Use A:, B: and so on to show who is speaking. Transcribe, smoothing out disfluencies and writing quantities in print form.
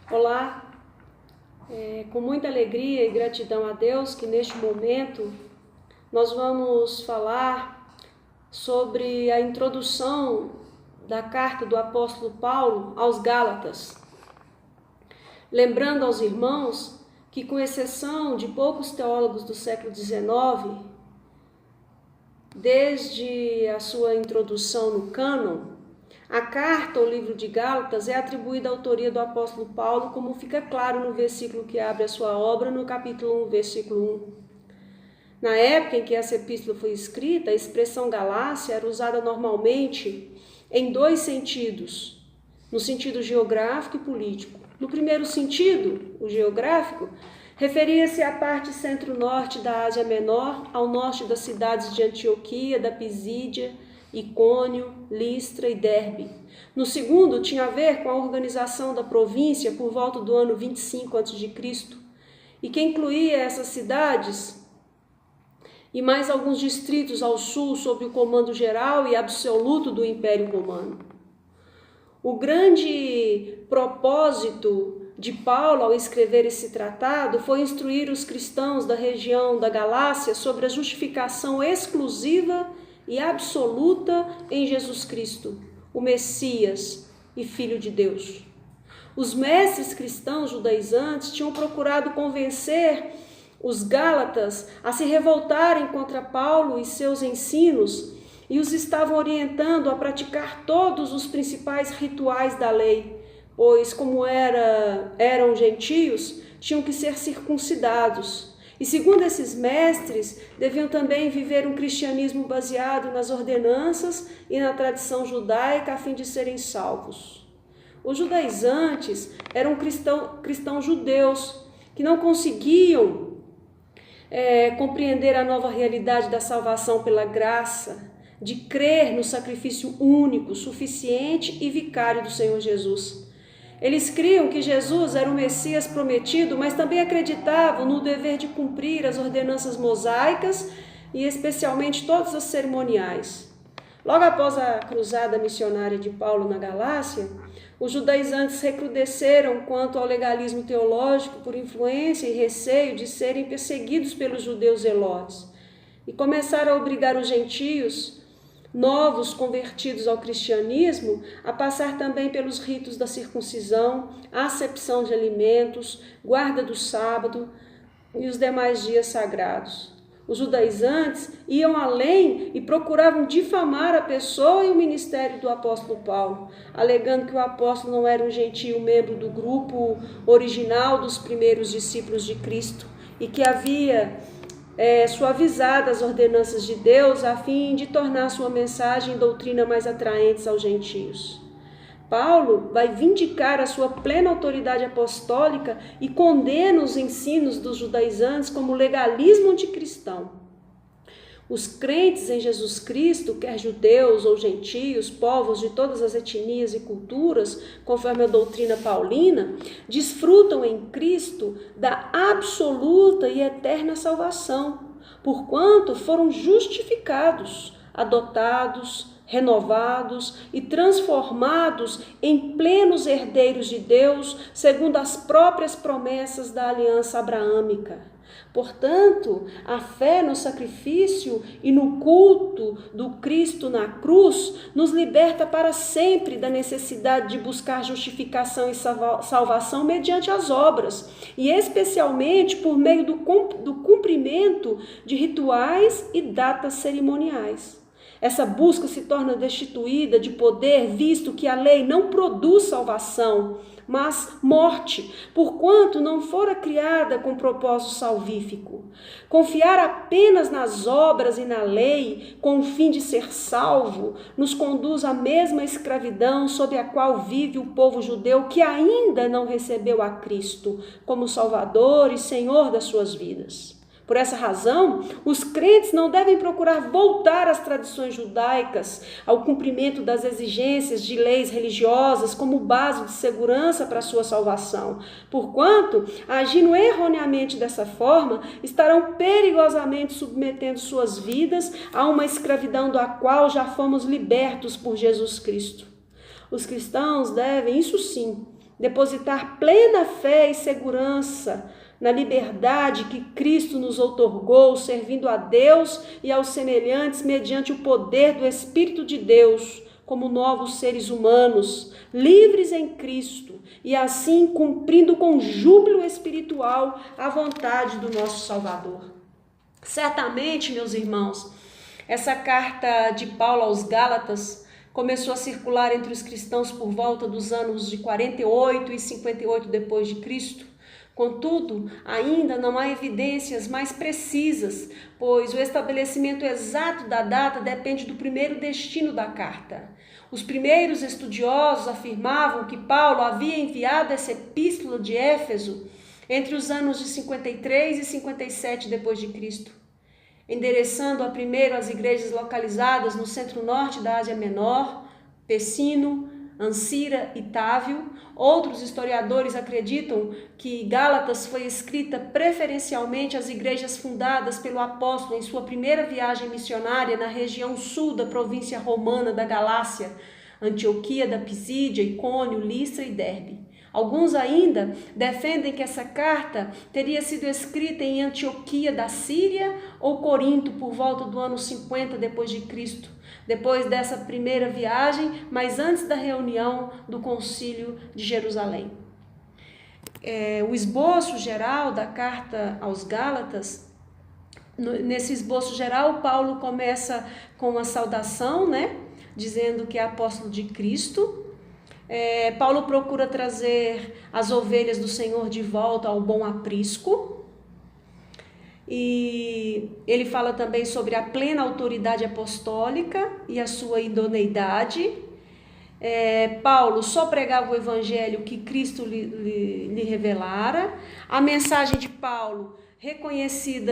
A: Olá, com muita alegria e gratidão a Deus que neste momento nós vamos falar sobre a introdução da carta do apóstolo Paulo aos Gálatas. Lembrando aos irmãos que, com exceção de poucos teólogos do século XIX, desde a sua introdução no cânon, a carta ou livro de Gálatas é atribuída à autoria do apóstolo Paulo, como fica claro no versículo que abre a sua obra, no capítulo 1, versículo 1. Na época em que essa epístola foi escrita, a expressão Galácia era usada normalmente em dois sentidos, no sentido geográfico e político. No primeiro sentido, o geográfico, referia-se à parte centro-norte da Ásia Menor, ao norte das cidades de Antioquia, da Pisídia, Icônio, Listra e Derbe. No segundo, tinha a ver com a organização da província por volta do ano 25 a.C., e que incluía essas cidades e mais alguns distritos ao sul sob o comando geral e absoluto do Império Romano. O grande propósito de Paulo ao escrever esse tratado foi instruir os cristãos da região da Galácia sobre a justificação exclusiva e absoluta em Jesus Cristo, o Messias e Filho de Deus. Os mestres cristãos judaizantes tinham procurado convencer os Gálatas a se revoltarem contra Paulo e seus ensinos e os estavam orientando a praticar todos os principais rituais da lei, pois, como eram gentios, tinham que ser circuncidados. E segundo esses mestres, deviam também viver um cristianismo baseado nas ordenanças e na tradição judaica a fim de serem salvos. Os judaizantes eram cristãos judeus que não conseguiam compreender a nova realidade da salvação pela graça, de crer no sacrifício único, suficiente e vicário do Senhor Jesus. Eles criam que Jesus era o Messias prometido, mas também acreditavam no dever de cumprir as ordenanças mosaicas e especialmente todas as cerimoniais. Logo após a cruzada missionária de Paulo na Galácia, os judaizantes recrudesceram quanto ao legalismo teológico por influência e receio de serem perseguidos pelos judeus zelotes e começaram a obrigar os gentios novos convertidos ao cristianismo a passar também pelos ritos da circuncisão, acepção de alimentos, guarda do sábado e os demais dias sagrados. Os judaizantes iam além e procuravam difamar a pessoa e o ministério do apóstolo Paulo, alegando que o apóstolo não era um gentio membro do grupo original dos primeiros discípulos de Cristo e que havia suavizado as ordenanças de Deus a fim de tornar sua mensagem e doutrina mais atraentes aos gentios. Paulo vai vindicar a sua plena autoridade apostólica e condena os ensinos dos judaizantes como legalismo anticristão. Os crentes em Jesus Cristo, quer judeus ou gentios, povos de todas as etnias e culturas, conforme a doutrina paulina, desfrutam em Cristo da absoluta e eterna salvação, porquanto foram justificados, adotados, renovados e transformados em plenos herdeiros de Deus, segundo as próprias promessas da aliança abraâmica. Portanto, a fé no sacrifício e no culto do Cristo na cruz nos liberta para sempre da necessidade de buscar justificação e salvação mediante as obras, e especialmente por meio do cumprimento de rituais e datas cerimoniais. Essa busca se torna destituída de poder, visto que a lei não produz salvação, mas morte, porquanto não fora criada com propósito salvífico. Confiar apenas nas obras e na lei, com o fim de ser salvo, nos conduz à mesma escravidão sob a qual vive o povo judeu que ainda não recebeu a Cristo como Salvador e Senhor das suas vidas. Por essa razão, os crentes não devem procurar voltar às tradições judaicas, ao cumprimento das exigências de leis religiosas como base de segurança para a sua salvação, porquanto, agindo erroneamente dessa forma, estarão perigosamente submetendo suas vidas a uma escravidão da qual já fomos libertos por Jesus Cristo. Os cristãos devem, isso sim, depositar plena fé e segurança na liberdade que Cristo nos outorgou, servindo a Deus e aos semelhantes mediante o poder do Espírito de Deus, como novos seres humanos, livres em Cristo, e assim cumprindo com júbilo espiritual a vontade do nosso Salvador. Certamente, meus irmãos, essa carta de Paulo aos Gálatas começou a circular entre os cristãos por volta dos anos de 48 e 58 depois de Cristo. Contudo, ainda não há evidências mais precisas, pois o estabelecimento exato da data depende do primeiro destino da carta. Os primeiros estudiosos afirmavam que Paulo havia enviado essa epístola de Éfeso entre os anos de 53 e 57 depois de Cristo, endereçando-a primeiro às igrejas localizadas no centro-norte da Ásia Menor, Pessino, Ancira e Távio. Outros historiadores acreditam que Gálatas foi escrita preferencialmente às igrejas fundadas pelo apóstolo em sua primeira viagem missionária na região sul da província romana da Galácia, Antioquia da Pisídia, Icônio, Listra e Derbe. Alguns ainda defendem que essa carta teria sido escrita em Antioquia da Síria ou Corinto por volta do ano 50 depois de Cristo, depois dessa primeira viagem, mas antes da reunião do Concílio de Jerusalém. O esboço geral da carta aos Gálatas, nesse esboço geral, Paulo começa com uma saudação, dizendo que é apóstolo de Cristo. Paulo procura trazer as ovelhas do Senhor de volta ao bom aprisco. E ele fala também sobre a plena autoridade apostólica e a sua idoneidade. Paulo só pregava o evangelho que Cristo lhe revelara. A mensagem de Paulo, reconhecida